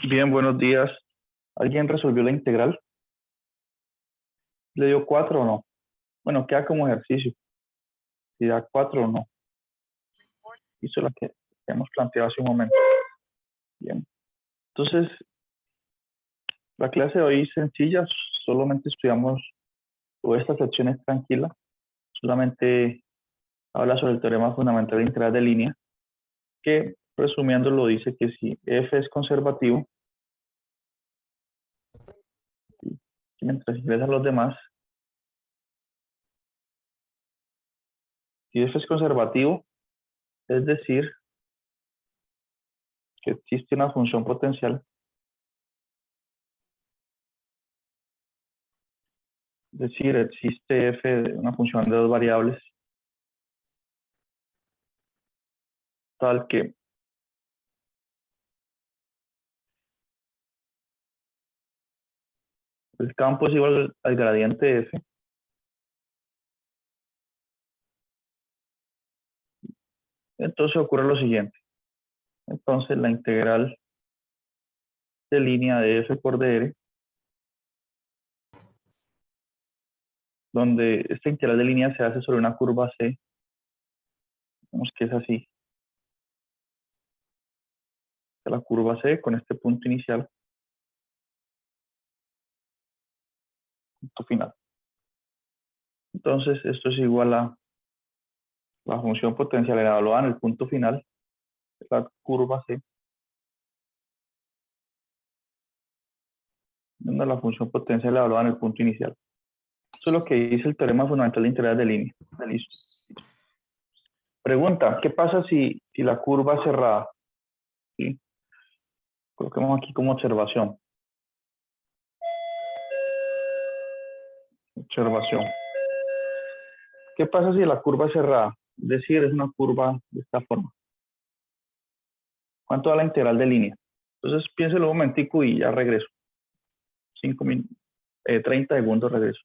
Bien, buenos días. ¿Alguien resolvió la integral? ¿Le dio 4 o no? Bueno, queda como ejercicio. Si da 4 o no. Hizo la que hemos planteado hace un momento. Bien. Entonces, la clase de hoy es sencilla. Solamente estudiamos, o esta sección es tranquila. Solamente habla sobre el teorema fundamental de integral de línea, que resumiendo lo dice que si f es conservativo, y mientras ingresan los demás, si f es conservativo, es decir, que existe una función potencial, es decir, existe f de una función de dos variables, tal que el campo es igual al gradiente de f, entonces ocurre lo siguiente. Entonces la integral de línea de f por dr, donde esta integral de línea se hace sobre una curva c, vemos que es así, la curva c con este punto inicial, punto final. Entonces esto es igual a la función potencial evaluada en el punto final, la curva c, donde la función potencial evaluada en el punto inicial. Eso es lo que dice el teorema fundamental de integral de línea. Listo. Pregunta, ¿qué pasa si la curva es cerrada? ¿Sí? Coloquemos aquí como observación. Observación. ¿Qué pasa si la curva es cerrada? Es decir, es una curva de esta forma. ¿Cuánto da la integral de línea? Entonces piénselo un momentico y ya regreso. 30 segundos regreso.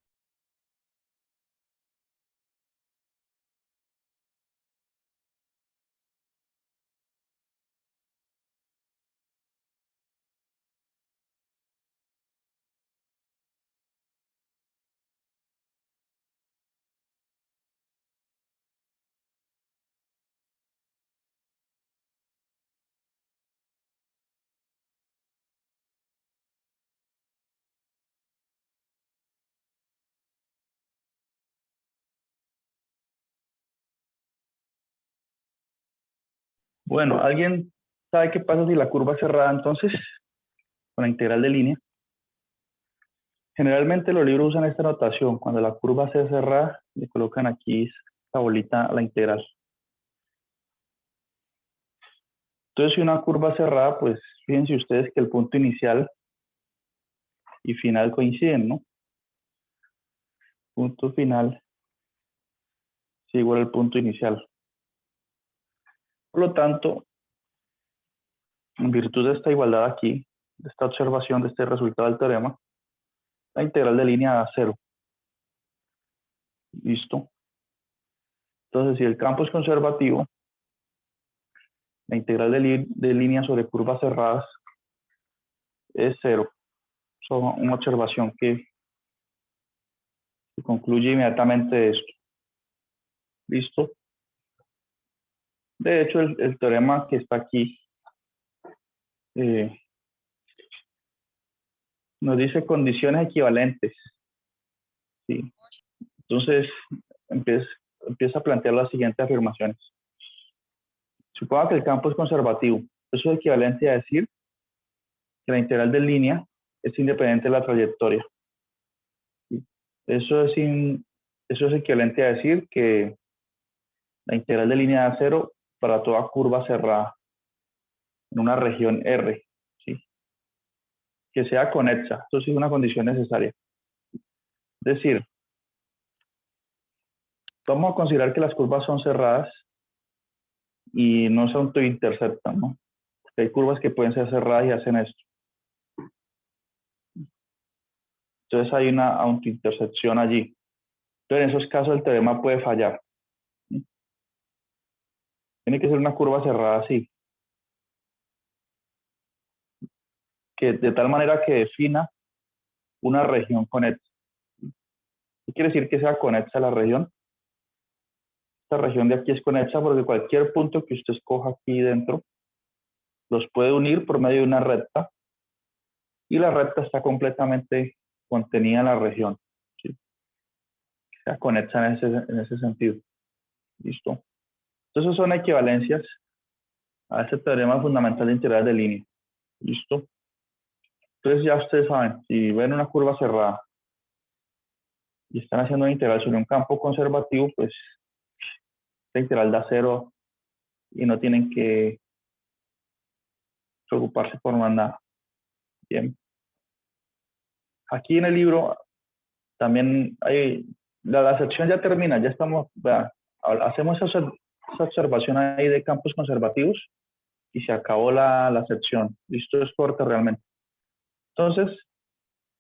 Bueno, ¿alguien sabe qué pasa si la curva es cerrada entonces? Con la integral de línea. Generalmente los libros usan esta notación. Cuando la curva sea cerrada, le colocan aquí esta bolita a la integral. Entonces, si una curva es cerrada, pues fíjense ustedes que el punto inicial y final coinciden, ¿no? Punto final es igual al punto inicial. Por lo tanto, en virtud de esta igualdad aquí, de esta observación, de este resultado del teorema, la integral de línea da 0. ¿Listo? Entonces, si el campo es conservativo, la integral de línea sobre curvas cerradas es 0. Es una observación que concluye inmediatamente de esto. ¿Listo? De hecho, el teorema que está aquí nos dice condiciones equivalentes. ¿Sí? Entonces, empieza a plantear las siguientes afirmaciones. Suponga que el campo es conservativo. Eso es equivalente a decir que la integral de línea es independiente de la trayectoria. ¿Sí? Eso es equivalente a decir que la integral de línea da 0 para toda curva cerrada en una región R. ¿Sí? Que sea conexa. Eso sí es una condición necesaria. Es decir, vamos a considerar que las curvas son cerradas y no se autointerceptan, ¿no? Porque hay curvas que pueden ser cerradas y hacen esto. Entonces hay una autointersección allí. Entonces en esos casos el teorema puede fallar. ¿Sí? Tiene que ser una curva cerrada así. que de tal manera que defina una región conexa. ¿Qué quiere decir que sea conexa la región? Esta región de aquí es conexa porque cualquier punto que usted escoja aquí dentro los puede unir por medio de una recta y la recta está completamente contenida en la región. ¿Sí? Que sea conexa en ese sentido. ¿Listo? Entonces son equivalencias a ese teorema fundamental de integrales de línea. ¿Listo? Entonces ya ustedes saben, si ven una curva cerrada y están haciendo una integral sobre un campo conservativo, pues esta integral da cero y no tienen que preocuparse por más nada. Bien. Aquí en el libro también hay, la sección ya termina, ya estamos, hacemos esa observación ahí de campos conservativos y se acabó la sección. Listo, es corta realmente. Entonces,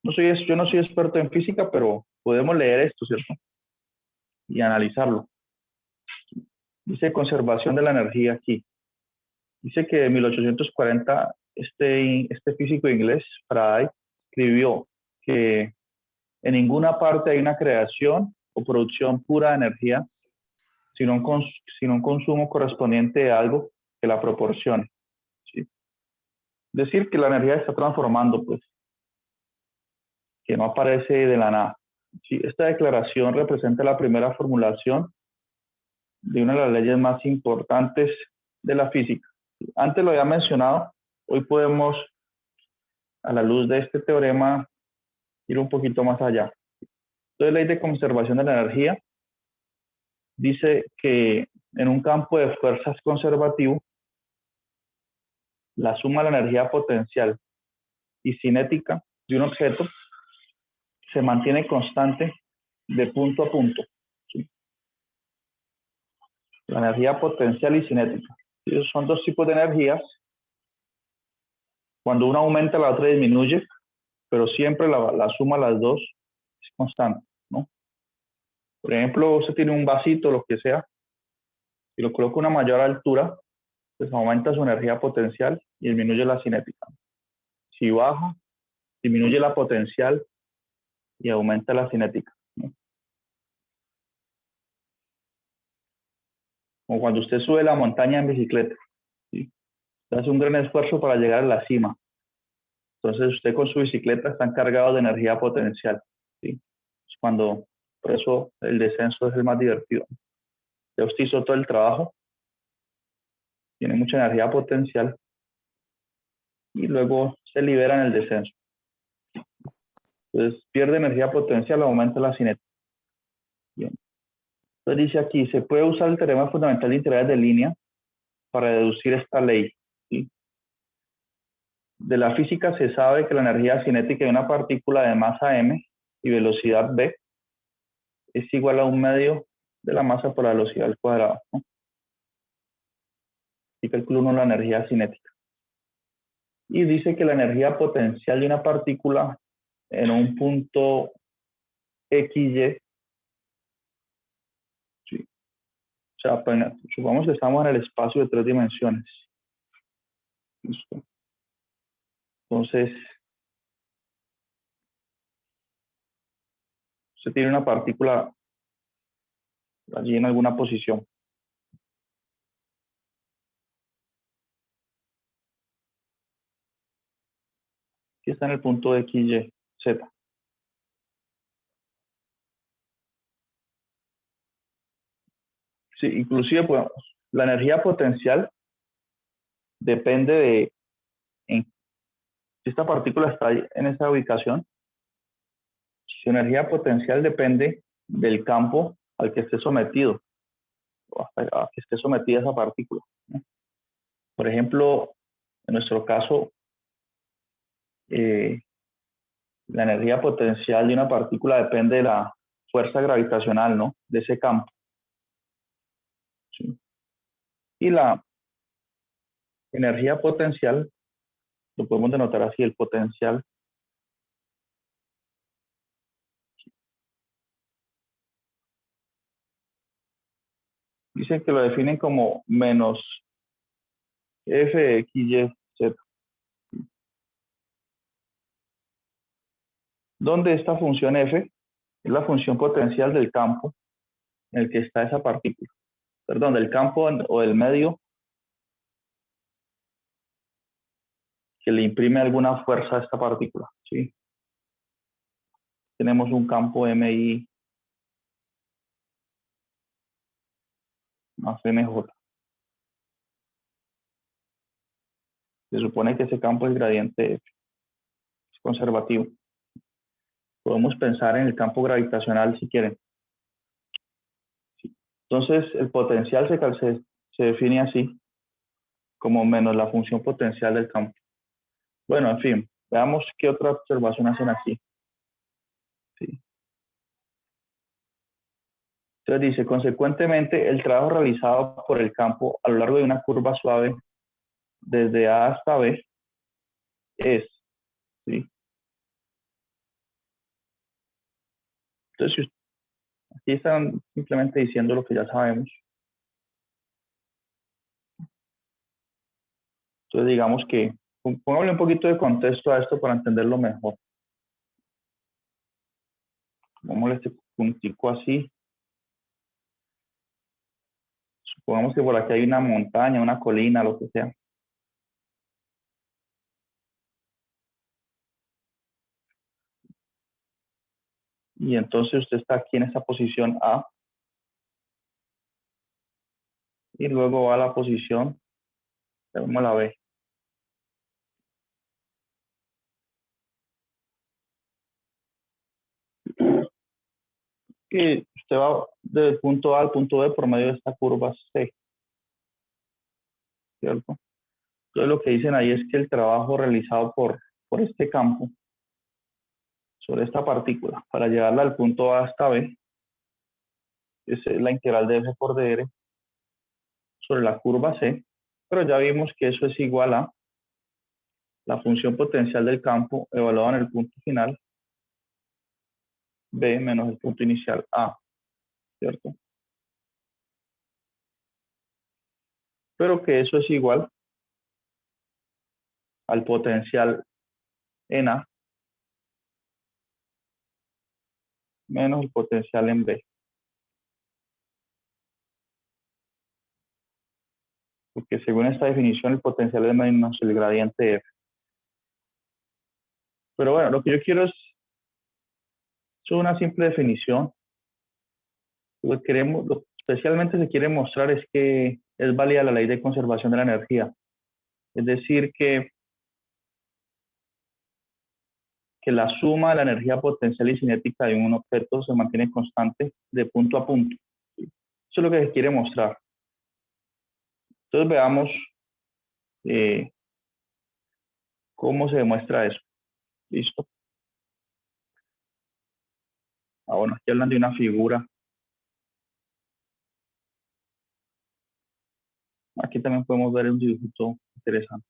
yo no soy experto en física, pero podemos leer esto, ¿cierto? Y analizarlo. Dice conservación de la energía aquí. Dice que en 1840 este físico inglés, Faraday, escribió que en ninguna parte hay una creación o producción pura de energía, sino un consumo correspondiente a algo que la proporcione. ¿Sí? Decir que la energía está transformando, pues, que no aparece de la nada. ¿Sí? Esta declaración representa la primera formulación de una de las leyes más importantes de la física. Antes lo había mencionado, hoy podemos, a la luz de este teorema, ir un poquito más allá. Entonces, ley de conservación de la energía dice que en un campo de fuerzas conservativo, la suma de la energía potencial y cinética de un objeto se mantiene constante de punto a punto. ¿Sí? La energía potencial y cinética. Esos son dos tipos de energías. Cuando una aumenta, la otra disminuye, pero siempre la suma de las dos es constante, ¿no? Por ejemplo, usted tiene un vasito, lo que sea, y lo coloca a una mayor altura, pues aumenta su energía potencial y disminuye la cinética. Si baja, disminuye la potencial y aumenta la cinética, ¿no? Como cuando usted sube la montaña en bicicleta, ¿sí? Hace un gran esfuerzo para llegar a la cima. Entonces usted con su bicicleta está encargado de energía potencial, ¿sí? Es cuando, por eso el descenso es el más divertido. Ya usted hizo todo el trabajo, tiene mucha energía potencial y luego se libera en el descenso. Entonces pierde energía potencial, aumenta la cinética. Bien. Entonces dice aquí, se puede usar el teorema fundamental de integrales de línea para deducir esta ley, ¿sí? De la física se sabe que la energía cinética de una partícula de masa m y velocidad v es igual a un medio de la masa por la velocidad al cuadrado, ¿no? Y calcula uno la energía cinética. Y dice que la energía potencial de una partícula en un punto XY, ¿sí? O sea, supongamos que estamos en el espacio de 3 dimensiones. ¿Listo? Entonces, usted tiene una partícula allí en alguna posición. Aquí está en el punto XY, Z. Sí, inclusive, pues, la energía potencial depende de si esta partícula está en esa ubicación. Su energía potencial depende del campo al que esté sometido, o a que esté sometida esa partícula, ¿no? Por ejemplo, en nuestro caso, la energía potencial de una partícula depende de la fuerza gravitacional, ¿no? De ese campo, ¿sí? Y la energía potencial, lo podemos denotar así, el potencial dicen que lo definen como menos F, X, Y, Z. donde esta función f es la función potencial del campo en el que está esa partícula. Perdón, del campo o del medio que le imprime alguna fuerza a esta partícula, ¿sí? Tenemos un campo MI más MJ. Se supone que ese campo es gradiente F, es conservativo. Podemos pensar en el campo gravitacional si quieren. Entonces, el potencial se define así, como menos la función potencial del campo. Bueno, en fin, veamos qué otra observación hacen aquí. Sí. Entonces dice, consecuentemente, el trabajo realizado por el campo a lo largo de una curva suave desde A hasta B es, ¿sí? Entonces, aquí están simplemente diciendo lo que ya sabemos. Entonces, digamos que, pongámosle un poquito de contexto a esto para entenderlo mejor. Pongámosle este puntico así. Supongamos que por aquí hay una montaña, una colina, lo que sea. Y entonces usted está aquí en esta posición A. Y luego va a la posición, vemos la B. Y usted va del punto A al punto B por medio de esta curva C, ¿cierto? Entonces lo que dicen ahí es que el trabajo realizado por este campo sobre esta partícula para llevarla al punto A hasta B es la integral de F por dr sobre la curva C, pero ya vimos que eso es igual a la función potencial del campo evaluada en el punto final B menos el punto inicial A, ¿cierto? Pero que eso es igual al potencial en A menos el potencial en B. Porque según esta definición el potencial es menos el gradiente F. Pero bueno, lo que yo quiero es una simple definición. Lo que queremos, lo que especialmente se quiere mostrar es que es válida la ley de conservación de la energía. Es decir, que la suma de la energía potencial y cinética de un objeto se mantiene constante de punto a punto. Eso es lo que se quiere mostrar. Entonces veamos cómo se demuestra eso. ¿Listo? Bueno, aquí hablan de una figura. Aquí también podemos ver un dibujito interesante.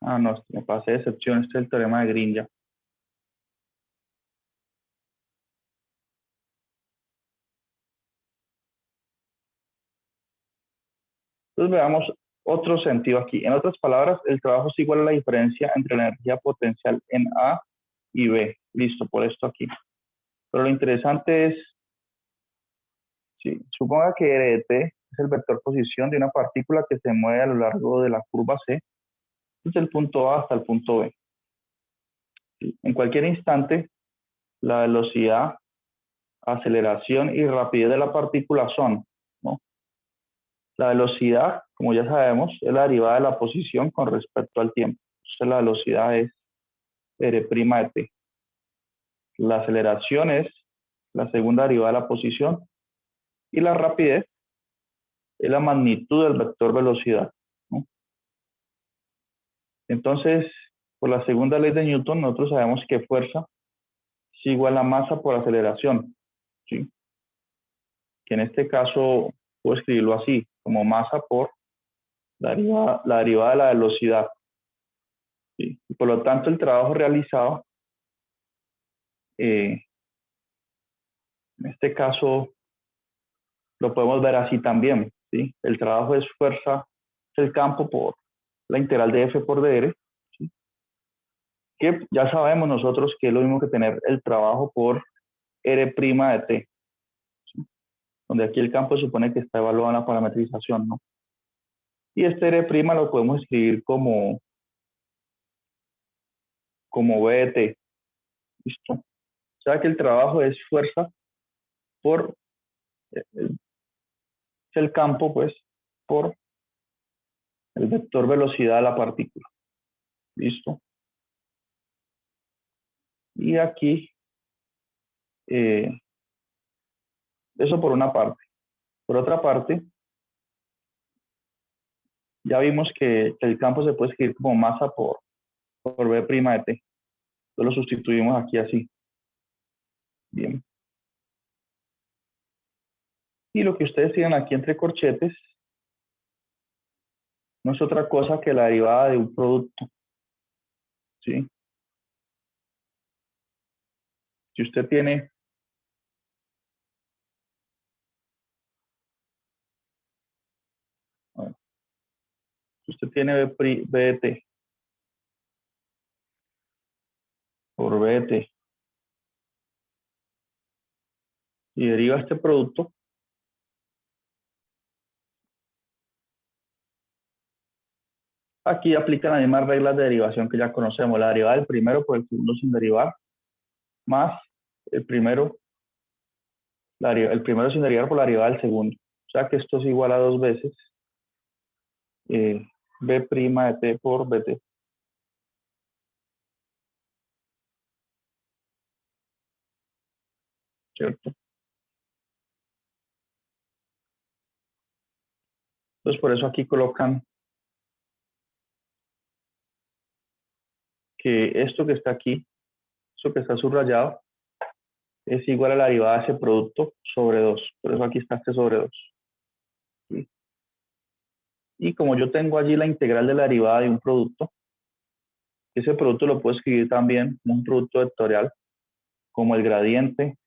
Ah, no, me pasé de excepción. Este es el teorema de Green ya. Entonces veamos otro sentido aquí. En otras palabras, el trabajo es igual a la diferencia entre la energía potencial en A y B. Listo, por esto aquí. Pero lo interesante es, sí, suponga que dt es el vector posición de una partícula que se mueve a lo largo de la curva C, desde el punto A hasta el punto B. ¿Sí? En cualquier instante, la velocidad, aceleración y rapidez de la partícula son, ¿no? La velocidad, como ya sabemos, es la derivada de la posición con respecto al tiempo. Entonces la velocidad es r' de t. La aceleración es la segunda derivada de la posición y la rapidez es la magnitud del vector velocidad, ¿no? Entonces, por la segunda ley de Newton, nosotros sabemos que fuerza es igual a masa por aceleración, ¿sí? Que en este caso puedo escribirlo así, como masa por la derivada de la velocidad, ¿sí? Y por lo tanto, el trabajo realizado En este caso, lo podemos ver así también, ¿sí? El trabajo es fuerza del campo por la integral de F por dr, ¿sí? Que ya sabemos nosotros que es lo mismo que tener el trabajo por R' de T, ¿sí? Donde aquí el campo se supone que está evaluado en la parametrización, ¿no? Y este R' lo podemos escribir como V de T, ¿listo? O sea que el trabajo es fuerza por el campo, pues, por el vector velocidad de la partícula, ¿listo? Y aquí, eso por una parte. Por otra parte, ya vimos que el campo se puede escribir como masa por V' de T. Entonces lo sustituimos aquí así. Bien. Y lo que ustedes tienen aquí entre corchetes no es otra cosa que la derivada de un producto, ¿sí? Si usted tiene V' de T por V de T y deriva este producto, aquí aplican las mismas reglas de derivación que ya conocemos. La derivada del primero por el segundo sin derivar, más el primero sin derivar por la derivada del segundo. O sea que esto es igual a 2 veces B' de T por Bt. ¿Cierto? Entonces por eso aquí colocan que esto que está aquí, esto que está subrayado, es igual a la derivada de ese producto sobre 2. Por eso aquí está este sobre 2. ¿Sí? Y como yo tengo allí la integral de la derivada de un producto, ese producto lo puedo escribir también como un producto vectorial, como el gradiente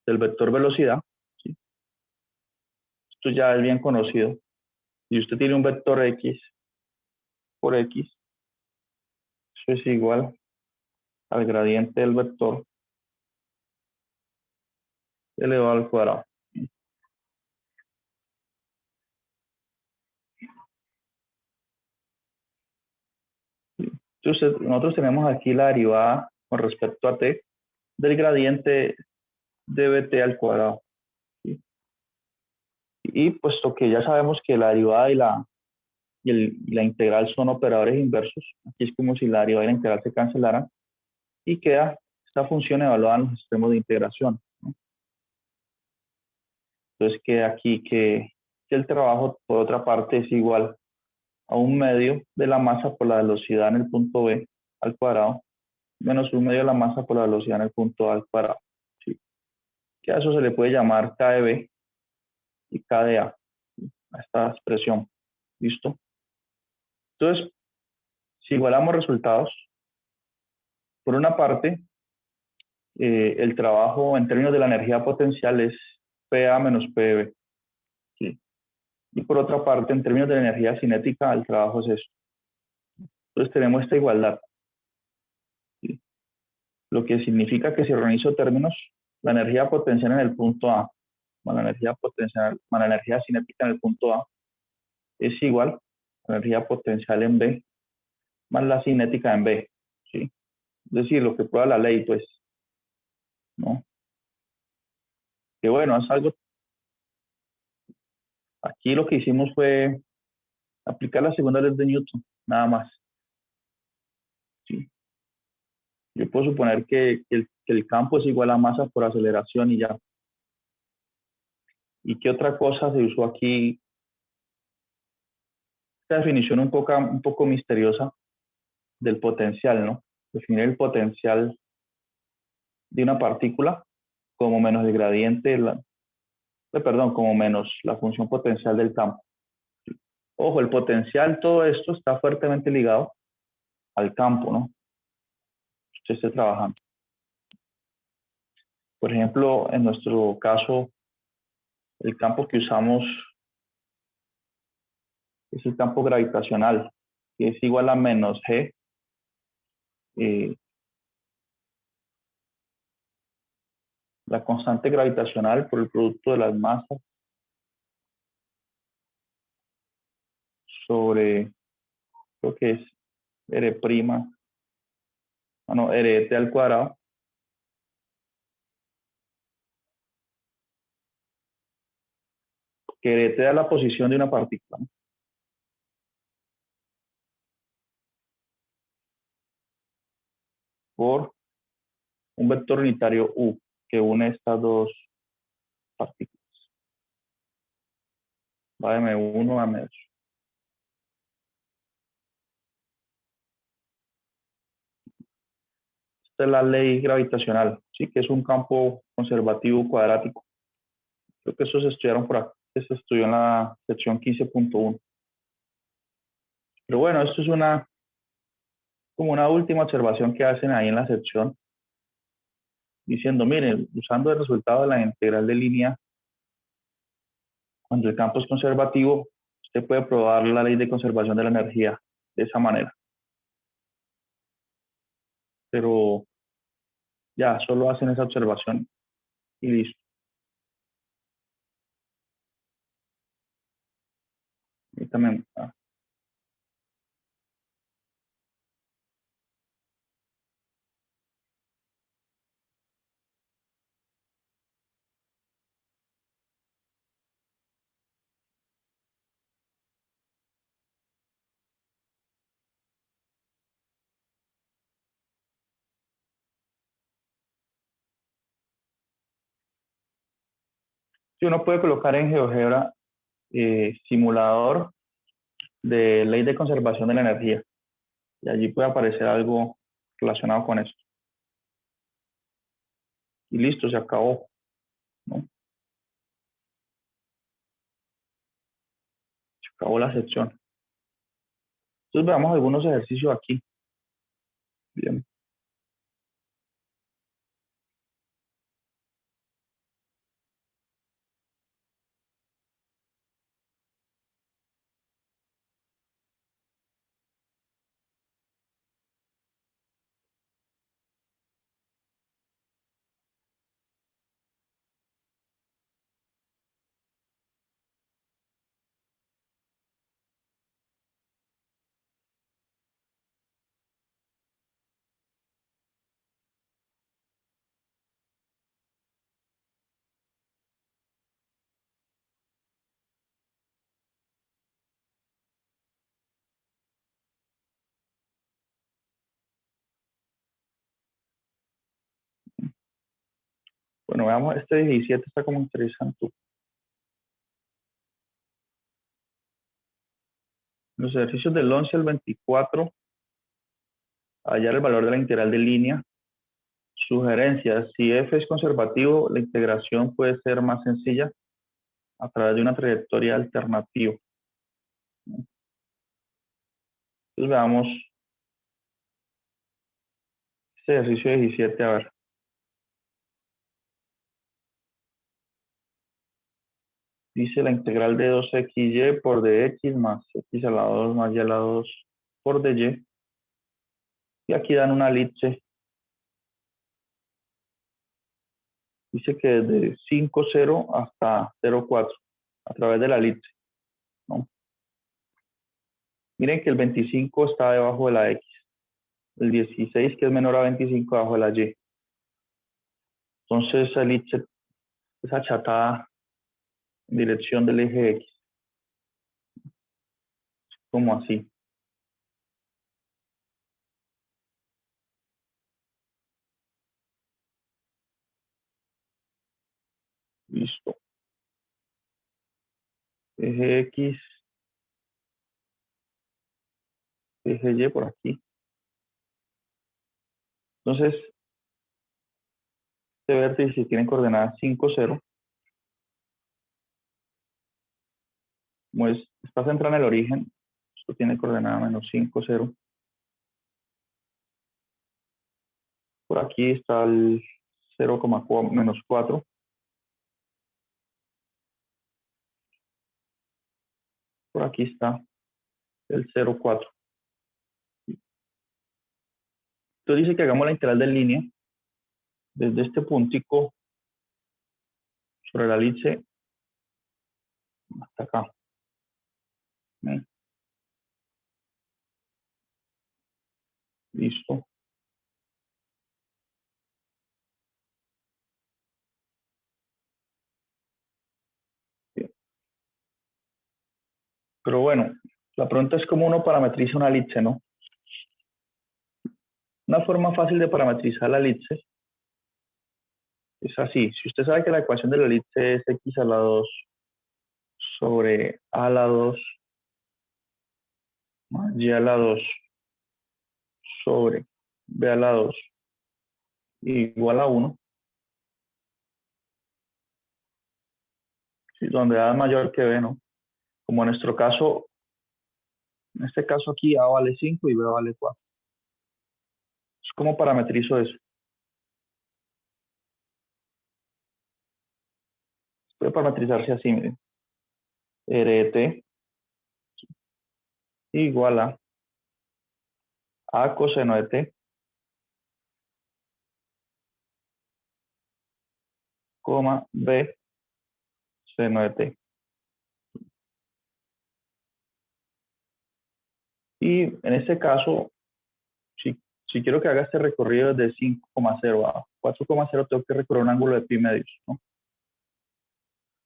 del vector velocidad. ¿Sí? Esto ya es bien conocido. Si usted tiene un vector X por X, eso es igual al gradiente del vector elevado al cuadrado. Entonces, nosotros tenemos aquí la derivada con respecto a t del gradiente de bt al cuadrado. ¿Sí? Y puesto que ya sabemos que la derivada y la integral son operadores inversos, aquí es como si la derivada y la integral se cancelaran y queda esta función evaluada en los extremos de integración, ¿no? Entonces queda aquí que el trabajo, por otra parte, es igual a un medio de la masa por la velocidad en el punto B al cuadrado menos un medio de la masa por la velocidad en el punto A al cuadrado. ¿Sí? Que a eso se le puede llamar K de B y K de A, ¿sí? A esta expresión. ¿Listo? Entonces, si igualamos resultados, por una parte, el trabajo en términos de la energía potencial es PA menos PB. ¿Sí? Y por otra parte, en términos de la energía cinética, el trabajo es esto. Entonces tenemos esta igualdad. ¿Sí? Lo que significa que si organizo términos, la energía potencial en el punto A más la energía potencial, más la energía cinética en el punto A es igual a la energía potencial en B más la cinética en B. ¿Sí? Es decir, lo que prueba la ley, pues, ¿no? Que bueno, es algo. Aquí lo que hicimos fue aplicar la segunda ley de Newton, nada más. ¿Sí? Yo puedo suponer que el campo es igual a masa por aceleración y ya. ¿Y qué otra cosa se usó aquí? Esta definición un poco misteriosa del potencial, ¿no? Definir el potencial de una partícula como menos el gradiente, perdón, como menos la función potencial del campo. Ojo, el potencial, todo esto está fuertemente ligado al campo, ¿no? Usted esté trabajando. Por ejemplo, en nuestro caso, el campo que usamos es el campo gravitacional, que es igual a menos G, eh, la constante gravitacional por el producto de las masas sobre lo que es R', RT al cuadrado, que RT da la posición de una partícula, ¿no? Por un vector unitario U que une estas dos partículas. Va de M1 a M2. Esta es la ley gravitacional, ¿sí? Que es un campo conservativo cuadrático. Creo que eso se estudiaron por aquí, que se estudió en la sección 15.1. Pero bueno, esto es como una última observación que hacen ahí en la sección, diciendo, miren, usando el resultado de la integral de línea, cuando el campo es conservativo, usted puede probar la ley de conservación de la energía de esa manera. Pero ya, solo hacen esa observación y listo. Y también, si uno puede colocar en GeoGebra simulador de ley de conservación de la energía, y allí puede aparecer algo relacionado con esto. Y listo, se acabó, ¿no? Se acabó la sección. Entonces veamos algunos ejercicios aquí. Bien. Bueno, veamos, este 17 está como interesante. Los ejercicios del 11 al 24, hallar el valor de la integral de línea. Sugerencias, si f es conservativo, la integración puede ser más sencilla a través de una trayectoria alternativa. Entonces veamos este ejercicio 17, a ver. Dice la integral de 2xy por dx más x a la 2 más y a la 2 por dy. Y aquí dan una elipse. Dice que desde 5,0 hasta 0,4 a través de la elipse, ¿no? Miren que el 25 está debajo de la x. El 16, que es menor a 25, debajo de la y. Entonces esa elipse es achatada en dirección del eje x. Como así. Listo. Eje x, eje y por aquí. Entonces, este vértice tiene coordenadas 5,0. Como está centrado en el origen, esto tiene coordenada menos 5,0. Por aquí está el 0,-4. Por aquí está el 0,4. Entonces dice que hagamos la integral de línea desde este puntico sobre la elipse hasta acá. Listo. Bien. Pero bueno, la pregunta es cómo uno parametriza una elipse, ¿no? Una forma fácil de parametrizar la elipse es así. Si usted sabe que la ecuación de la elipse es x a la 2 sobre a a la 2 más y a la 2 sobre b a la 2 igual a 1, ¿sí? Donde a es mayor que b, ¿no? Como en nuestro caso, en este caso aquí a vale 5 y b vale 4. ¿Cómo parametrizo eso? Puede parametrizarse así, miren. RT igual a coseno de t, coma b seno de t. Y en este caso, si quiero que haga este recorrido desde 5,0 a 4,0, tengo que recorrer un ángulo de pi medios, ¿no?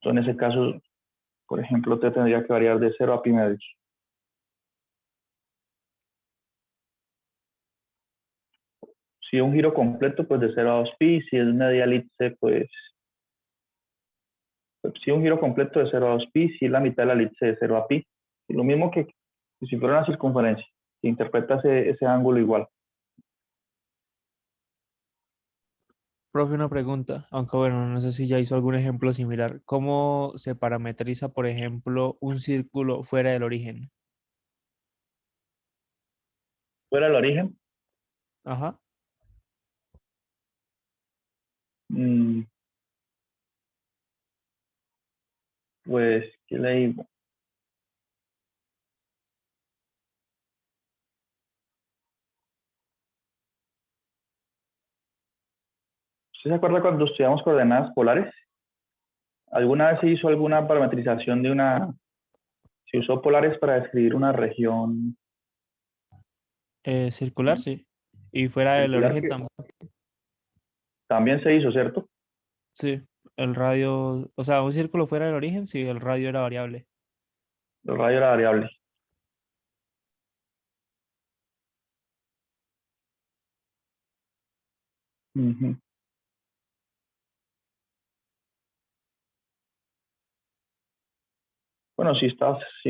Entonces, en ese caso, por ejemplo, t tendría que variar de 0 a pi medios. Si es un giro completo, pues de 0 a 2 pi. Si es media elipse, pues si es un giro completo de 0 a 2 pi. Si es la mitad de la elipse de 0 a pi. Y lo mismo que si fuera una circunferencia, se interpreta ese ángulo igual. Profe, una pregunta, aunque bueno, no sé si ya hizo algún ejemplo similar. ¿Cómo se parametriza, por ejemplo, un círculo fuera del origen? Fuera el origen, Ajá. mm, pues, ¿qué le digo? ¿Usted se acuerda cuando estudiamos coordenadas polares? ¿Alguna vez se hizo alguna parametrización de una, se usó polares para describir una región Circular, sí. Y fuera del circular origen que también. también se hizo, ¿cierto? Sí. El radio, o sea, un círculo fuera del origen, sí, el radio era variable. El radio era variable. Ujú. Bueno, si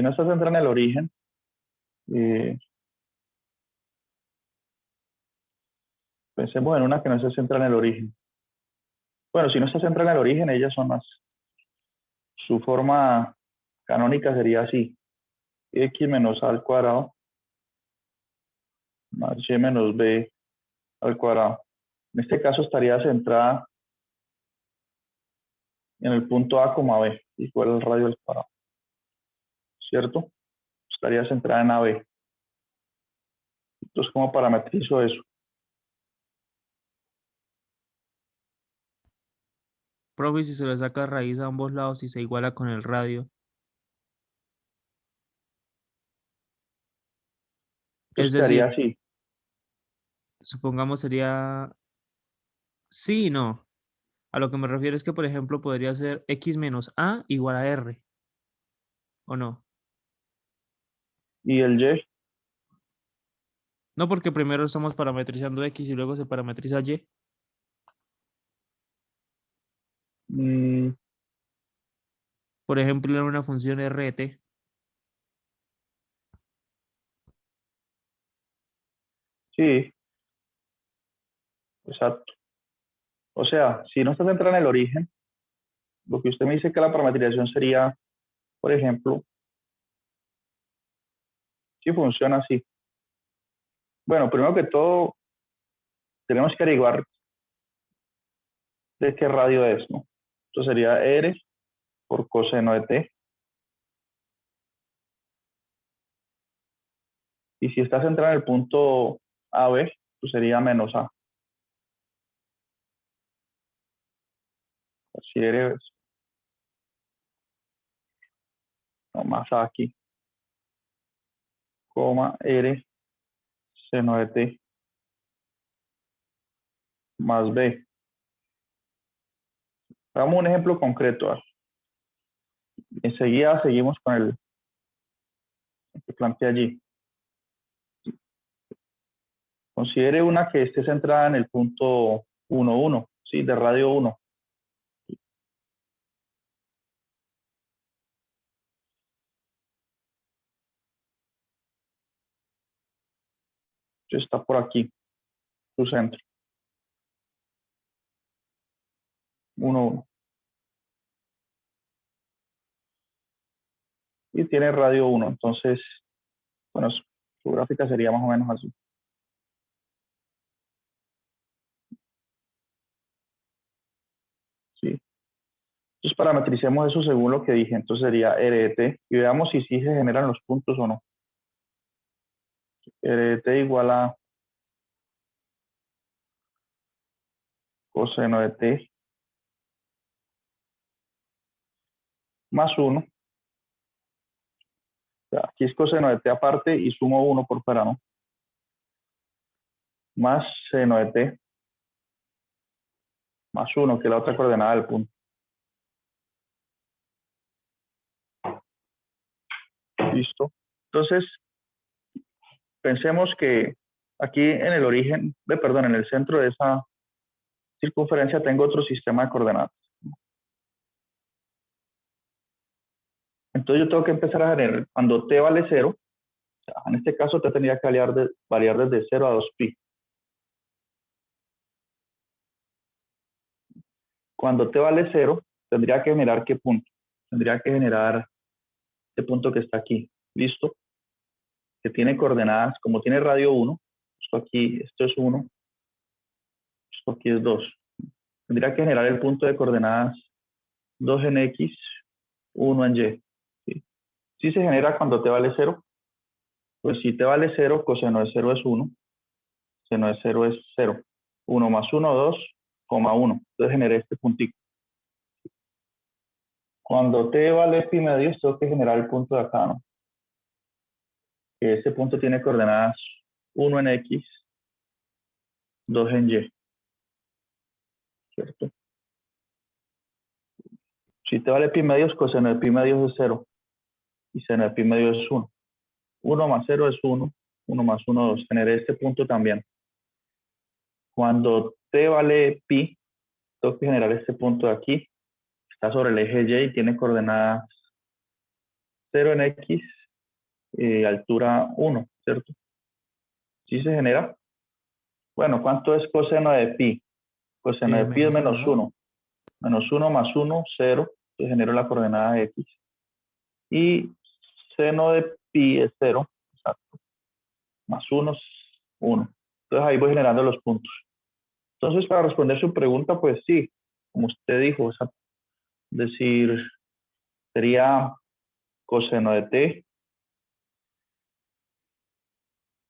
no estás centrado en el origen, eh, pensemos en una que no se centra en el origen. Bueno, si no se centra en el origen, ellas son las, su forma canónica sería así: x menos a al cuadrado más y menos b al cuadrado. En este caso estaría centrada en el punto A, B, igual al radio al cuadrado, ¿cierto? Estaría centrada en AB. Entonces, ¿cómo parametrizo eso? Profe, si se le saca raíz a ambos lados y se iguala con el radio. Es Entonces quedaría decir, así. supongamos sería sí y no. A lo que me refiero es que, por ejemplo, podría ser x menos a igual a r, ¿o no? Y el Y, No, porque primero estamos parametrizando x y luego se parametriza y. mm, Por ejemplo, en una función rt. sí, exacto. O sea, si no está centrada en el origen, lo que usted me dice que la parametrización sería, por ejemplo, si funciona así. Bueno, primero que todo, tenemos que averiguar de qué radio es, ¿no? Entonces sería R por coseno de T. Y si está centrada en el punto AB, pues sería menos A. Si R es, no, más A aquí, coma R seno de T más B. Hagamos un ejemplo concreto. Enseguida seguimos con el que plantea allí. Considere una que esté centrada en el punto 1, 1, ¿sí? De radio 1. Está por aquí, su centro. 1, 1. Y tiene radio 1. Entonces, bueno, su gráfica sería más o menos así. Sí. Entonces parametricemos eso según lo que dije. Entonces sería R de T. Y veamos si sí se generan los puntos o no. R de T igual a coseno de T más 1. Aquí es coseno de T aparte y sumo 1 por fuera, ¿no? Más seno de T más 1, que es la otra coordenada del punto. Listo. Entonces, pensemos que aquí en el origen, perdón, en el centro de esa circunferencia tengo otro sistema de coordenadas. Entonces yo tengo que empezar a generar, cuando t vale 0, o sea, en este caso t tendría que variar desde 0 a 2pi. Cuando t vale 0, tendría que generar ¿qué punto? Tendría que generar este punto que está aquí, ¿listo? Que tiene coordenadas, como tiene radio 1, esto aquí, esto es 1, esto aquí es 2. Tendría que generar el punto de coordenadas 2 en X, 1 en Y. ¿Sí? Si se genera cuando t vale 0, pues si t vale 0, coseno de 0 es 1, seno de 0 es 0. 1 más 1, 2, 1. Entonces generé este puntito. Cuando t vale pi medios, tengo que generar el punto de acá, ¿no? Que este punto tiene coordenadas 1 en X, 2 en Y. ¿Cierto? Si t vale pi medios, coseno de pi medios es 0. Y seno de pi medios es 1. 1 más 0 es 1. 1 más 1, 2. Generé este punto también. Cuando t vale pi, tengo que generar este punto de aquí. Está sobre el eje Y y tiene coordenadas 0 en X, altura 1, ¿cierto? ¿Sí se genera? Bueno, ¿cuánto es coseno de pi? Coseno de pi es Menos menos 1. 1. Menos 1 más 1, 0. Entonces genero la coordenada de X. Y seno de pi es 0. Exacto. Más 1, 1. Entonces ahí voy generando los puntos. Entonces, para responder su pregunta, pues sí, como usted dijo, es decir, sería coseno de t.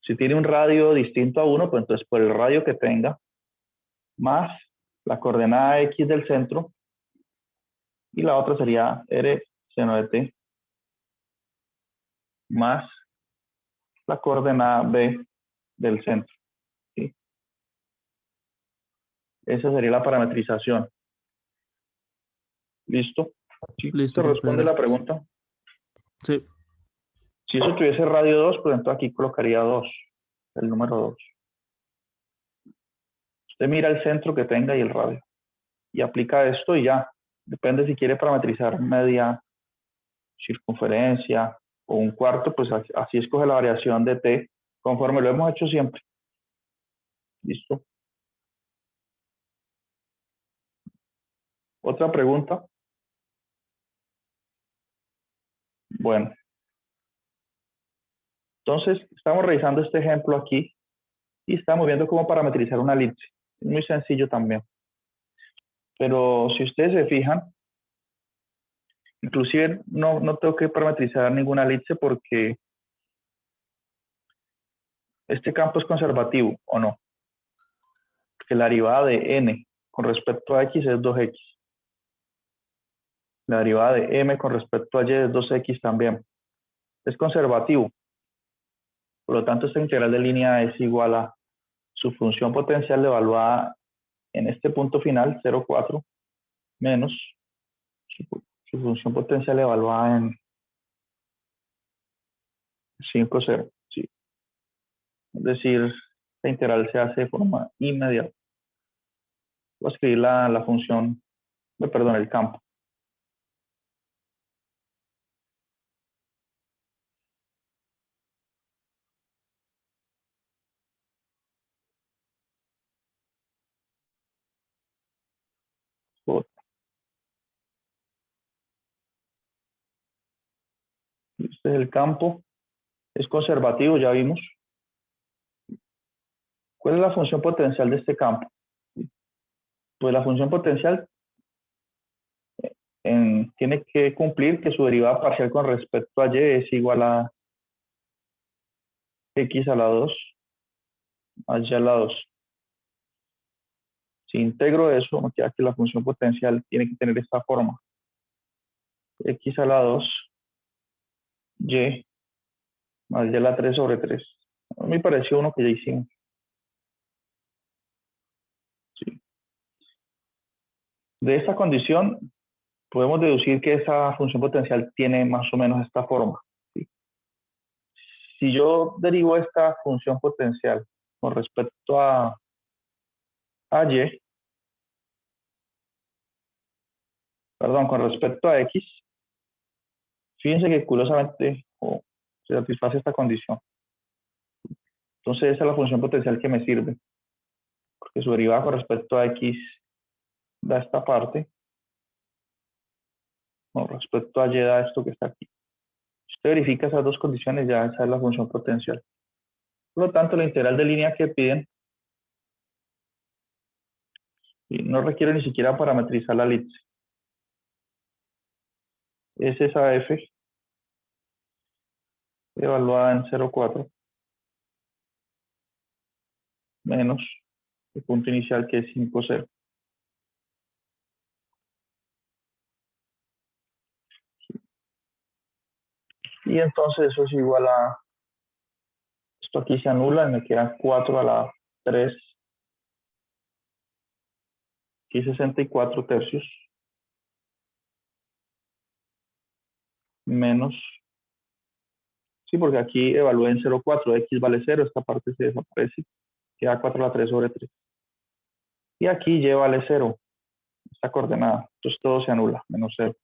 Si tiene un radio distinto a 1, pues entonces por el radio que tenga, más la coordenada X del centro, y la otra sería R seno de t, más la coordenada B del centro. ¿Sí? Esa sería la parametrización. ¿Listo? ¿Sí? ¿Se Listo, profe, responde la gracias. pregunta? Sí, Si eso tuviese radio 2, pues entonces aquí colocaría 2, el número 2. Usted mira el centro que tenga y el radio. Y aplica esto y ya. Depende si quiere parametrizar media, circunferencia o un cuarto, pues así escoge la variación de t, conforme lo hemos hecho siempre. ¿Listo? ¿Otra pregunta? Bueno, entonces estamos revisando este ejemplo aquí y estamos viendo cómo parametrizar una elipse. Es muy sencillo también. Pero si ustedes se fijan, inclusive no tengo que parametrizar ninguna elipse porque este campo es conservativo, ¿o no? Porque la derivada de n con respecto a x es 2x. La derivada de m con respecto a y es 2x también. Es conservativo. Por lo tanto, esta integral de línea es igual a su función potencial evaluada en este punto final, 0,4, menos su función potencial evaluada en 5,0. Sí. Es decir, la integral se hace de forma inmediata. Voy a escribir la función, perdón, el campo. Este es el campo. Es conservativo, ya vimos. ¿Cuál es la función potencial de este campo? Pues la función potencial tiene que cumplir que su derivada parcial con respecto a y es igual a x a la 2 a y a la 2. Si integro eso, me queda que la función potencial tiene que tener esta forma. X a la 2, y más y a la 3 sobre 3. A mí me pareció uno que ya hicimos. Sí. De esta condición, podemos deducir que esa función potencial tiene más o menos esta forma. ¿Sí? Si yo derivo esta función potencial con respecto a y, perdón, con respecto a x, fíjense que curiosamente se satisface esta condición. Entonces esa es la función potencial que me sirve, porque su derivada con respecto a x da esta parte, con respecto a y da esto que está aquí. Si usted verifica esas dos condiciones, ya esa es la función potencial. Por lo tanto, la integral de línea que piden no requiere ni siquiera parametrizar la elipse. Es esa f evaluada en 0,4 menos el punto inicial que es 5,0. Y entonces eso es igual a, esto aquí se anula y me queda 4 a la 3, aquí 64 tercios, menos, sí, porque aquí evalué en 0,4, x vale 0, esta parte se desaparece, queda 4 a la 3 sobre 3. Y aquí y vale 0, esta coordenada, entonces todo se anula, menos 0.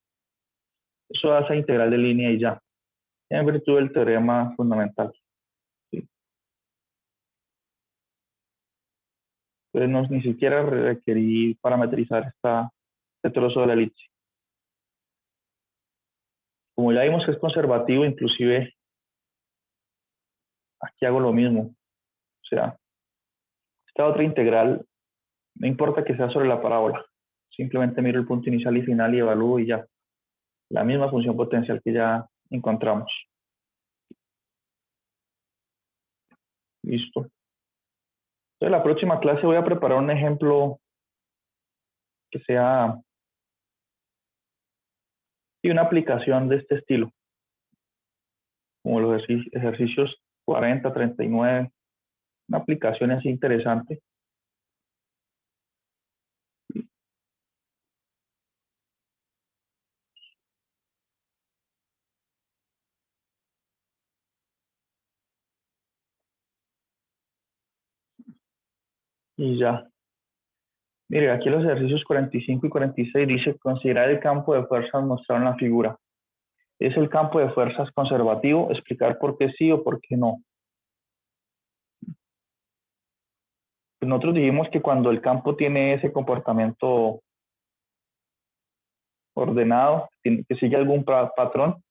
Eso da esa integral de línea y ya, en virtud del teorema fundamental. ¿Sí? Entonces no, ni siquiera requerí parametrizar este trozo de la elipse. Como ya vimos que es conservativo, inclusive aquí hago lo mismo. O sea, esta otra integral, no importa que sea sobre la parábola, simplemente miro el punto inicial y final y evalúo y ya. La misma función potencial que ya encontramos. Listo. Entonces, la próxima clase voy a preparar un ejemplo que sea y una aplicación de este estilo, como los ejercicios 40, 39, una aplicación así interesante. Y ya. Mire, aquí los ejercicios 45 y 46 dice considerar el campo de fuerzas mostrado en la figura. ¿Es el campo de fuerzas conservativo? Explicar por qué sí o por qué no. Pues nosotros dijimos que cuando el campo tiene ese comportamiento ordenado, que sigue algún patrón,